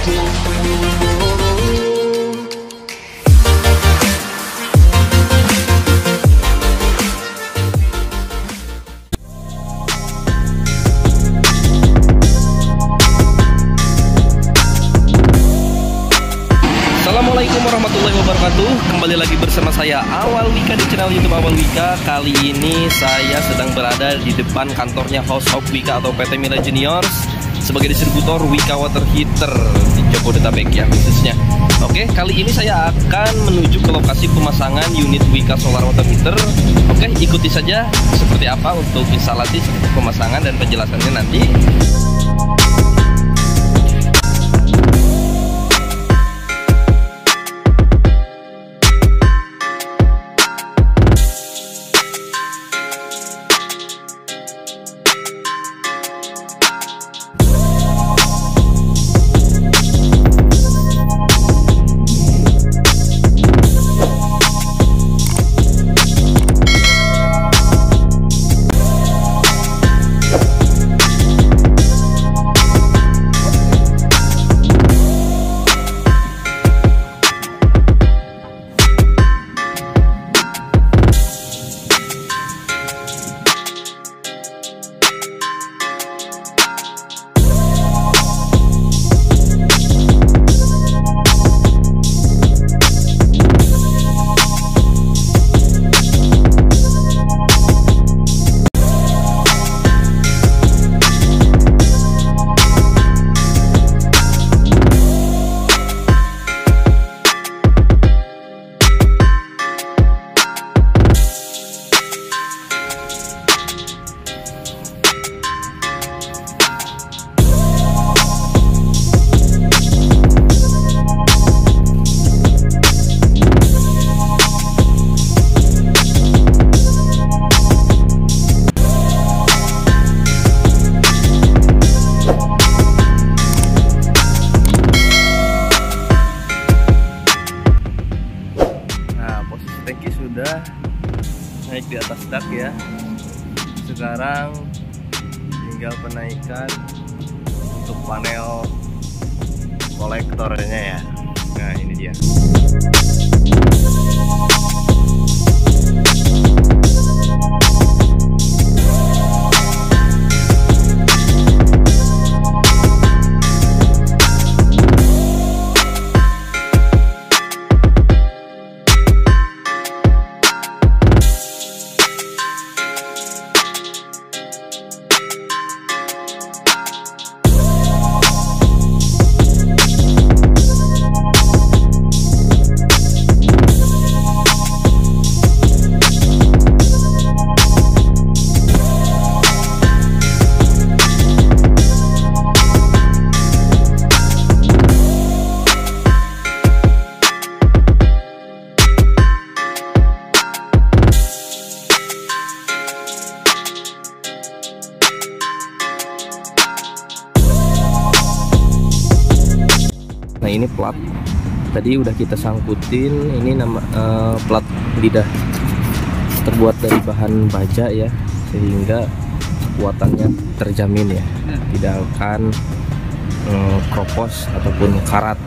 Assalamualaikum warahmatullahi wabarakatuh. Kembali lagi bersama saya Awal Wika di channel YouTube Awal Wika. Kali ini saya sedang berada di depan kantornya House of Wika atau PT Mila Juniors sebagai distributor Wika water heater di Jabodetabek ya khususnya. Oke, kali ini saya akan menuju ke lokasi pemasangan unit Wika solar water heater. Oke, ikuti saja seperti apa untuk instalasi, pemasangan dan penjelasannya nanti. Tangki sudah naik di atas dak ya. Sekarang tinggal penaikan untuk panel kolektornya ya. Nah, ini dia. Nah, ini plat tadi udah kita sangkutin. Ini nama plat lidah terbuat dari bahan baja ya, sehingga kekuatannya terjamin ya, tidak akan kropos ataupun karat.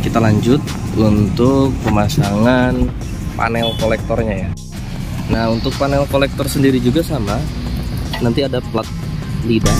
Kita lanjut untuk pemasangan panel kolektornya ya. Nah, untuk panel kolektor sendiri juga sama, nanti ada plat lidah.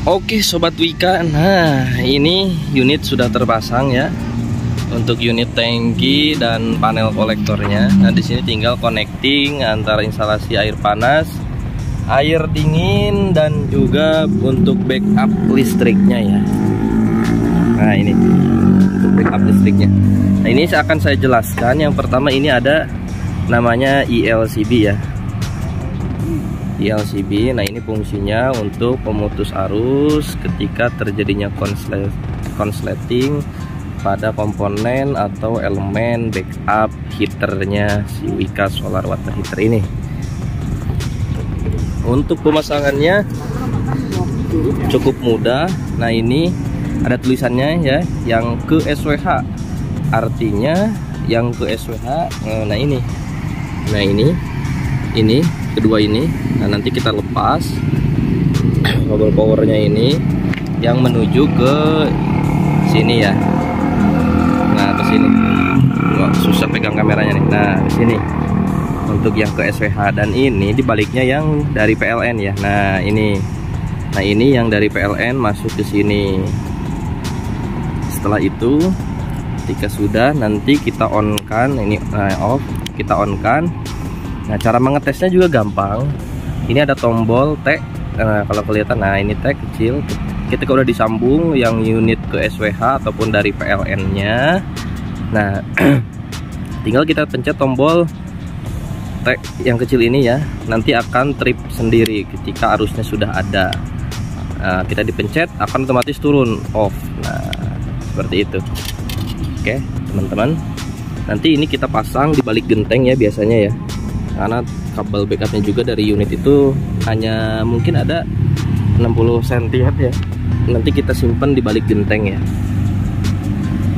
Oke Sobat Wika, nah ini unit sudah terpasang ya, untuk unit tangki dan panel kolektornya. Nah di sini tinggal connecting antara instalasi air panas, air dingin, dan juga untuk backup listriknya ya. Nah ini untuk backup listriknya. Nah ini akan saya jelaskan. Yang pertama ini ada namanya ELCB ya. ELCB, nah ini fungsinya untuk pemutus arus ketika terjadinya konsleting pada komponen atau elemen backup heaternya si Wika Solar Water Heater ini. Untuk pemasangannya cukup mudah. Nah ini ada tulisannya ya, yang ke SWH, artinya yang ke SWH. Nah ini kedua ini. Nah nanti kita lepas kabel powernya ini yang menuju ke sini ya. Nah ke sini. Wah, susah pegang kameranya nih. Nah ke sini untuk yang ke SWH, dan ini dibaliknya yang dari PLN ya. Nah ini yang dari PLN masuk ke sini. Setelah itu ketika sudah, nanti kita on kan ini, off, kita on kan. Nah cara mengetesnya juga gampang. Ini ada tombol T, kalau kelihatan. Nah ini T kecil. Ketika udah disambung yang unit ke SWH ataupun dari PLN nya, nah tinggal kita pencet tombol T yang kecil ini ya. Nanti akan trip sendiri ketika arusnya sudah ada. Nah, kita dipencet akan otomatis turun off. Nah seperti itu. Oke teman-teman, nanti ini kita pasang di balik genteng ya biasanya ya, karena kabel backupnya juga dari unit itu hanya mungkin ada 60 cm ya. Nanti kita simpan di balik genteng ya.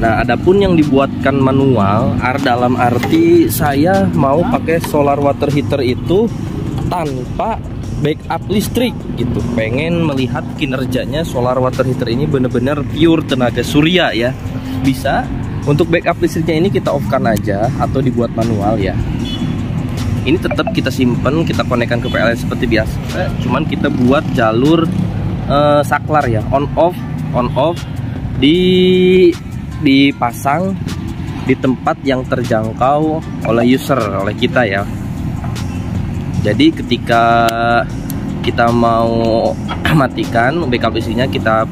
Nah adapun yang dibuatkan manual, dalam arti saya mau pakai solar water heater itu tanpa backup listrik gitu. Pengen melihat kinerjanya solar water heater ini benar-benar pure tenaga surya ya. Bisa. Untuk backup listriknya ini kita off-kan aja atau dibuat manual ya. Ini tetap kita simpen, kita konekkan ke PLN seperti biasa, cuman kita buat jalur saklar ya, on off dipasang di tempat yang terjangkau oleh user, oleh kita ya. Jadi ketika kita mau matikan backup listriknya, kita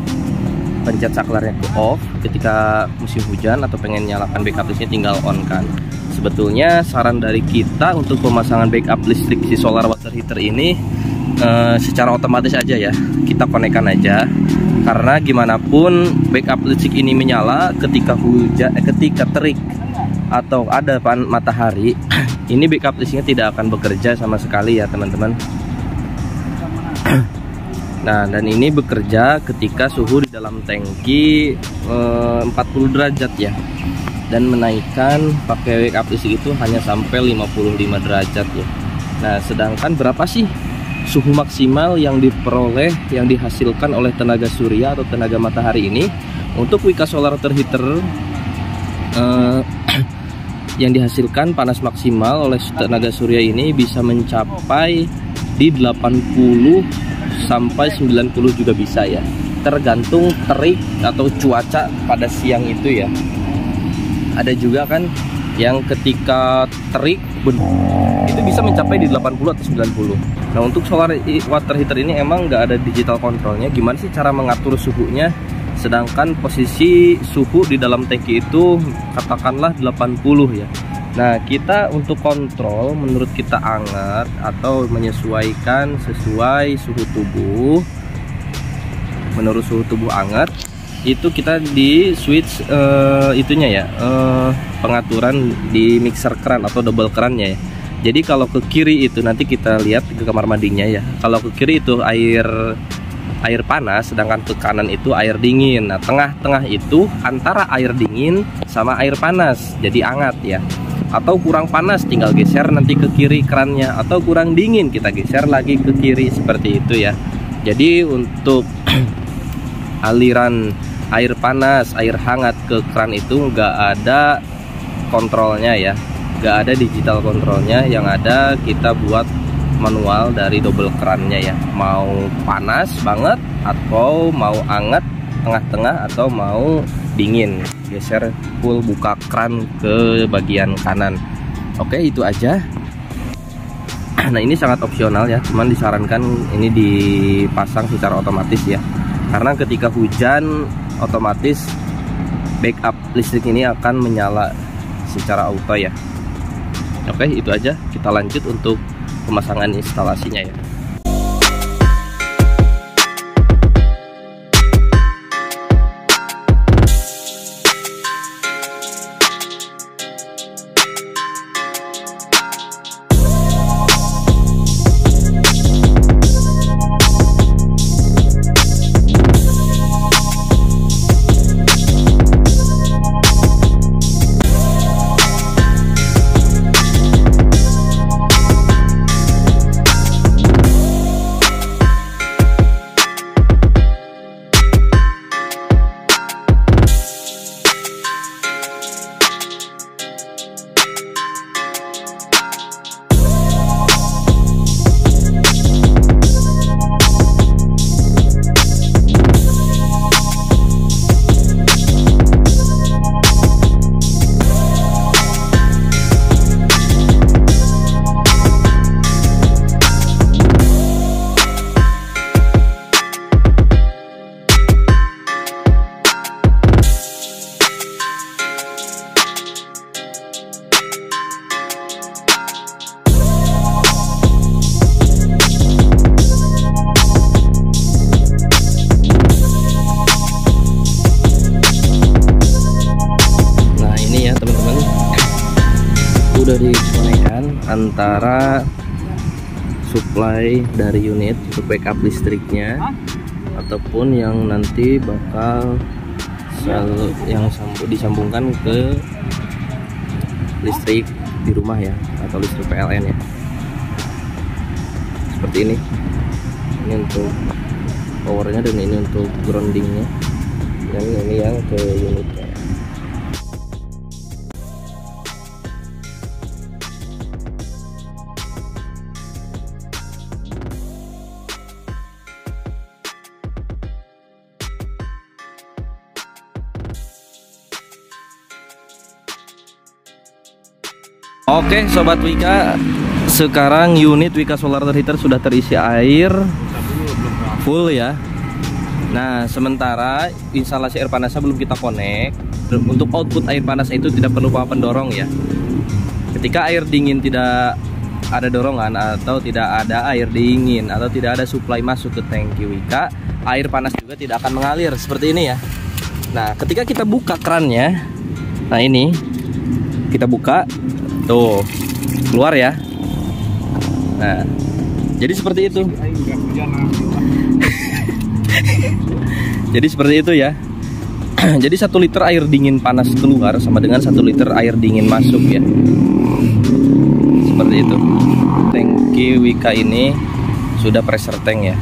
pencet saklarnya ke off. Ketika musim hujan atau pengen nyalakan backup listriknya, tinggal on kan. Sebetulnya saran dari kita untuk pemasangan backup listrik si solar water heater ini secara otomatis aja ya, kita konekkan aja. Karena gimana pun backup listrik ini menyala ketika hujan, ketika terik atau ada matahari, ini backup listriknya tidak akan bekerja sama sekali ya teman-teman. Nah dan ini bekerja ketika suhu di dalam tangki 40 derajat ya, dan menaikkan pakai backup listrik itu hanya sampai 55 derajat ya. Nah sedangkan berapa sih suhu maksimal yang diperoleh, yang dihasilkan oleh tenaga surya atau tenaga matahari ini? Untuk Wika Solar Water Heater yang dihasilkan panas maksimal oleh tenaga surya ini bisa mencapai di 80 sampai 90 juga bisa ya, tergantung terik atau cuaca pada siang itu ya. Ada juga kan yang ketika terik itu bisa mencapai di 80 atau 90. Nah untuk solar water heater ini emang nggak ada digital controlnya. Gimana sih cara mengatur suhunya? Sedangkan posisi suhu di dalam tangki itu katakanlah 80 ya. Nah kita untuk kontrol menurut kita hangat atau menyesuaikan sesuai suhu tubuh, menurut suhu tubuh hangat, itu kita di switch itunya ya, pengaturan di mixer keran atau double kerannya ya. Jadi kalau ke kiri itu nanti kita lihat ke kamar mandinya ya. Kalau ke kiri itu air panas, sedangkan ke kanan itu air dingin. Nah tengah-tengah itu antara air dingin sama air panas, jadi hangat ya. Atau kurang panas tinggal geser nanti ke kiri kerannya, atau kurang dingin kita geser lagi ke kiri, seperti itu ya. Jadi untuk aliran air panas, air hangat ke keran itu nggak ada kontrolnya ya, nggak ada digital kontrolnya. Yang ada kita buat manual dari double kerannya ya. Mau panas banget atau mau anget tengah-tengah atau mau dingin. Geser full buka keran ke bagian kanan. Oke, itu aja. Nah, ini sangat opsional ya, cuman disarankan ini dipasang secara otomatis ya. Karena ketika hujan otomatis backup listrik ini akan menyala secara auto ya. Oke, itu aja. Kita lanjut untuk pemasangan instalasinya ya. Udah dikonekkan antara supply dari unit untuk backup listriknya ataupun yang nanti bakal disambungkan ke listrik di rumah ya, atau listrik PLN ya, seperti ini untuk powernya dan ini untuk groundingnya, dan ini yang ke unitnya. Oke Sobat Wika, sekarang unit Wika Solar Water Heater sudah terisi air full ya. Nah, sementara instalasi air panasnya belum kita connect. Untuk output air panas itu tidak perlu power pendorong ya. Ketika air dingin tidak ada dorongan atau tidak ada air dingin atau tidak ada supply masuk ke tangki Wika, air panas juga tidak akan mengalir seperti ini ya. Nah, ketika kita buka kerannya, nah ini kita buka, tuh keluar ya. Nah, jadi seperti itu. Jadi seperti itu ya. Jadi 1 liter air dingin panas keluar sama dengan 1 liter air dingin masuk ya. Seperti itu. Tangki Wika ini sudah pressure tank ya.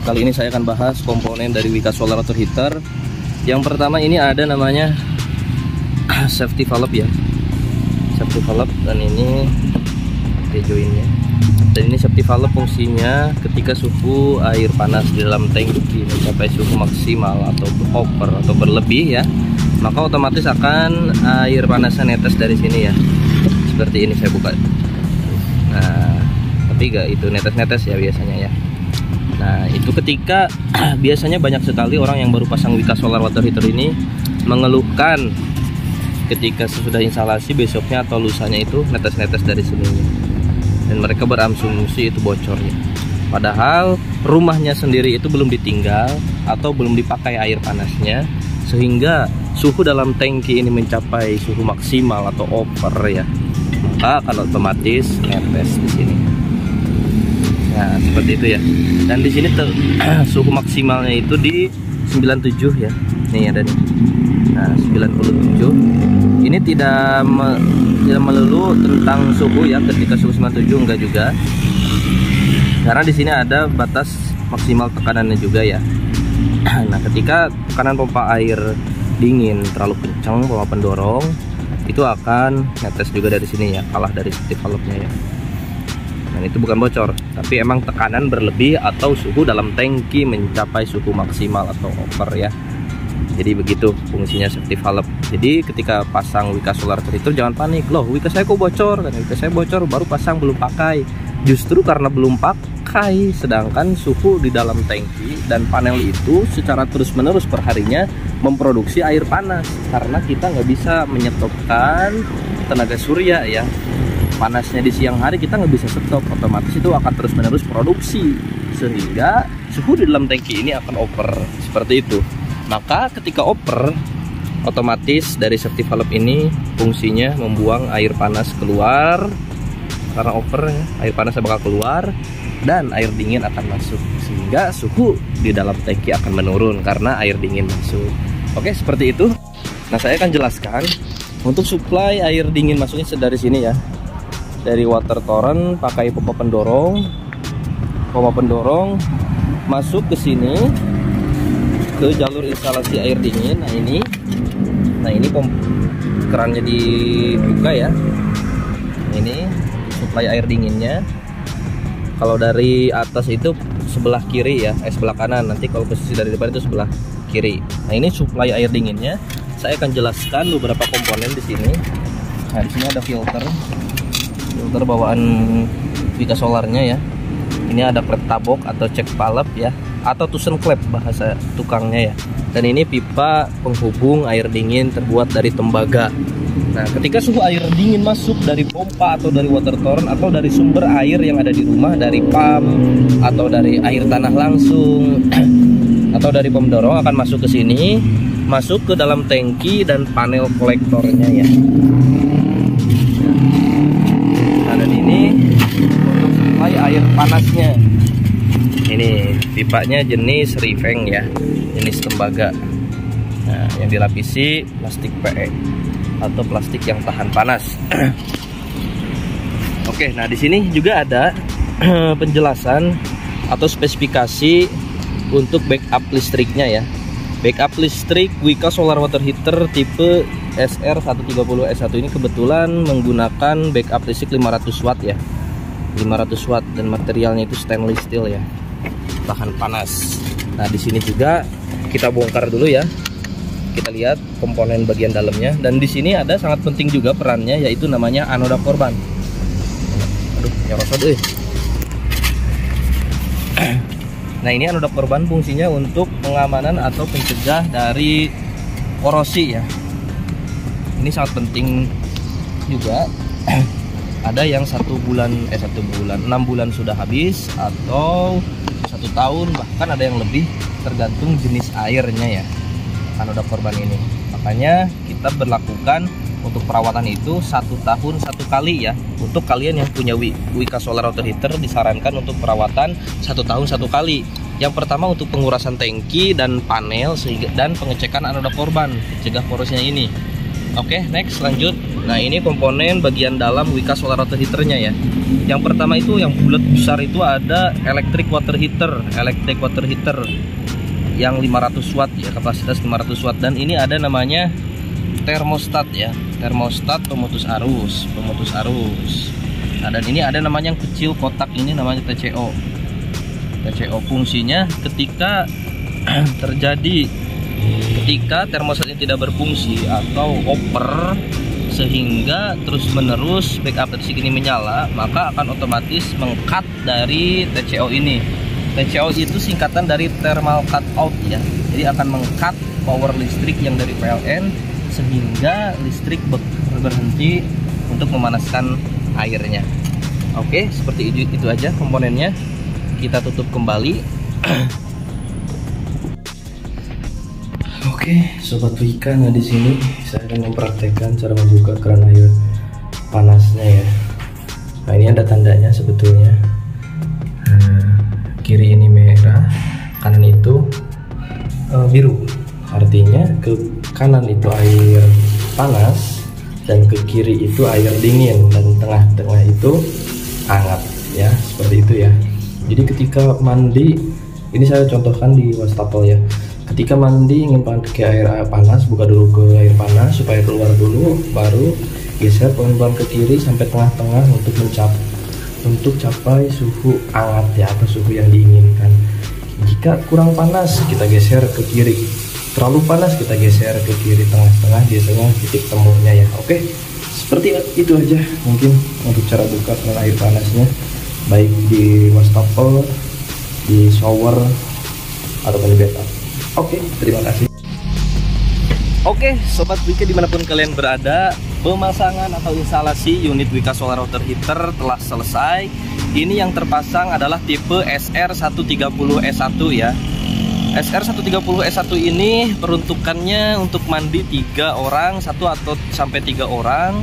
Kali ini saya akan bahas komponen dari Wika Solar Water Heater. Yang pertama ini ada namanya safety valve ya, safety valve, dan ini joinnya. Dan ini safety valve fungsinya ketika suhu air panas di dalam tangki mencapai suhu maksimal atau over atau berlebih ya, maka otomatis akan air panasnya netes dari sini ya. Seperti ini saya buka. Nah, tapi enggak itu netes-netes ya biasanya ya. Nah, itu ketika biasanya banyak sekali orang yang baru pasang Wika Solar Water Heater ini mengeluhkan ketika sesudah instalasi besoknya atau lusanya itu netes-netes dari sini, dan mereka berasumsi itu bocornya. Padahal rumahnya sendiri itu belum ditinggal atau belum dipakai air panasnya, sehingga suhu dalam tangki ini mencapai suhu maksimal atau over ya. maka akan otomatis netes di sini. Nah, seperti itu ya. Dan di sini suhu maksimalnya itu di 97 ya. Nih ada nih. Nah, 97. Ini tidak melulu tentang suhu ya, ketika suhu 97 enggak juga. Karena di sini ada batas maksimal tekanannya juga ya. Nah, ketika tekanan pompa air dingin terlalu kencang, pompa pendorong itu akan netes juga dari sini ya, kalah dari safety valve-nya ya. Dan itu bukan bocor, tapi emang tekanan berlebih atau suhu dalam tangki mencapai suhu maksimal atau over ya. Jadi begitu fungsinya safety valve. Jadi ketika pasang Wika Solar Water Heater jangan panik, loh Wika saya kok bocor, kan Wika saya bocor baru pasang belum pakai. Justru karena belum pakai, sedangkan suhu di dalam tangki dan panel itu secara terus-menerus perharinya memproduksi air panas, karena kita nggak bisa menyetopkan tenaga surya ya. Panasnya di siang hari kita nggak bisa stop, otomatis itu akan terus-menerus produksi, sehingga suhu di dalam tangki ini akan over seperti itu. Maka ketika over, otomatis dari safety valve ini fungsinya membuang air panas keluar. Karena over ya, air panas bakal keluar dan air dingin akan masuk, sehingga suhu di dalam tangki akan menurun karena air dingin masuk. Oke, seperti itu. Nah, saya akan jelaskan untuk supply air dingin masuknya dari sini ya, dari water torrent pakai pompa pendorong. Pompa pendorong masuk ke sini ke jalur instalasi air dingin. Nah ini kerannya dibuka ya. Ini supply air dinginnya. Kalau dari atas itu sebelah kiri ya, sebelah kanan. Nanti kalau posisi dari depan itu sebelah kiri. Nah, ini supply air dinginnya. Saya akan jelaskan beberapa komponen di sini. Nah, di sini ada filter bawaan Wika Solarnya ya. Ini ada klep tabok atau cek valve ya, atau tusen klep bahasa tukangnya ya. Dan ini pipa penghubung air dingin terbuat dari tembaga. Nah, ketika suhu air dingin masuk dari pompa atau dari water torrent atau dari sumber air yang ada di rumah, dari pump atau dari air tanah langsung atau dari pendorong akan masuk ke sini, masuk ke dalam tangki dan panel kolektornya ya. Nah, dan ini untuk supply air panasnya. Ini pipanya jenis Rifeng ya, jenis tembaga. Nah, yang dilapisi plastik PE atau plastik yang tahan panas. Oke, nah di sini juga ada penjelasan atau spesifikasi untuk backup listriknya ya. Backup listrik Wika Solar Water Heater tipe SR130S1 ini kebetulan menggunakan backup listrik 500 watt ya. 500 watt dan materialnya itu stainless steel ya, tahan panas. Nah, di sini juga kita bongkar dulu ya. Kita lihat komponen bagian dalamnya, dan di sini ada sangat penting juga perannya, yaitu namanya anoda korban. Aduh, nyerosot deh. Nah, ini anoda korban fungsinya untuk pengamanan atau pencegah dari korosi ya. Ini sangat penting juga. Ada yang 6 bulan sudah habis, atau 1 tahun, bahkan ada yang lebih, tergantung jenis airnya ya, anoda korban ini. Makanya kita berlakukan untuk perawatan itu 1 tahun 1 kali ya. Untuk kalian yang punya Wika Solar Water Heater disarankan untuk perawatan 1 tahun 1 kali. Yang pertama untuk pengurasan tangki dan panel dan pengecekan anoda korban, mencegah korosnya ini. Oke, next lanjut. Nah, ini komponen bagian dalam Wika Solar Water Heaternya ya. Yang pertama itu yang bulat besar itu ada electric water heater yang 500 watt ya, kapasitas 500 watt. Dan ini ada namanya termostat ya, termostat pemutus arus. Nah, dan ini ada namanya yang kecil kotak, ini namanya TCO. Fungsinya ketika termostat ini tidak berfungsi atau over, sehingga terus-menerus backup listrik ini menyala, maka akan otomatis meng-cut dari TCO ini. TCO itu singkatan dari thermal cut out ya. Jadi akan meng-cut power listrik yang dari PLN, sehingga listrik berhenti untuk memanaskan airnya. Oke, seperti itu aja komponennya. Kita tutup kembali. Oke, sobat Wika, nah di sini saya akan mempraktekkan cara membuka keran air panasnya ya. Nah ini ada tandanya sebetulnya. Kiri ini merah, kanan itu biru. Artinya ke kanan itu air panas dan ke kiri itu air dingin, dan tengah-tengah itu hangat ya, seperti itu ya. Jadi ketika mandi, ini saya contohkan di wastafel ya. Ketika mandi ingin pakai air panas, buka dulu ke air panas supaya keluar dulu, baru geser pelan-pelan ke kiri sampai tengah-tengah untuk capai suhu hangat ya, atau suhu yang diinginkan. Jika kurang panas, kita geser ke kiri. Terlalu panas, kita geser ke kiri. Tengah-tengah biasanya titik temunya ya. Oke, seperti itu aja mungkin untuk cara buka dengan air panasnya, baik di wastafel, di shower, ataupun di bathtub. Oke, terima kasih. Oke, Sobat Wika dimanapun kalian berada, pemasangan atau instalasi unit Wika Solar Water Heater telah selesai. Ini yang terpasang adalah tipe SR130S1 ya. SR130S1 ini peruntukannya untuk mandi 3 orang, 1 atau sampai 3 orang.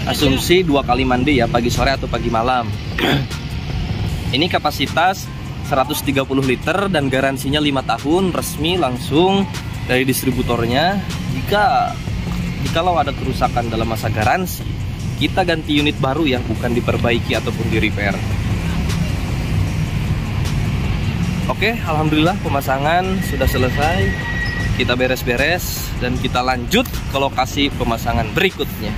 Asumsi 2 kali mandi ya, pagi sore atau pagi malam. Ini kapasitas 130 liter dan garansinya 5 tahun, resmi langsung dari distributornya. Jikalau ada kerusakan dalam masa garansi, kita ganti unit baru ya, bukan diperbaiki ataupun di repair. Oke, alhamdulillah pemasangan sudah selesai. Kita beres-beres dan kita lanjut ke lokasi pemasangan berikutnya.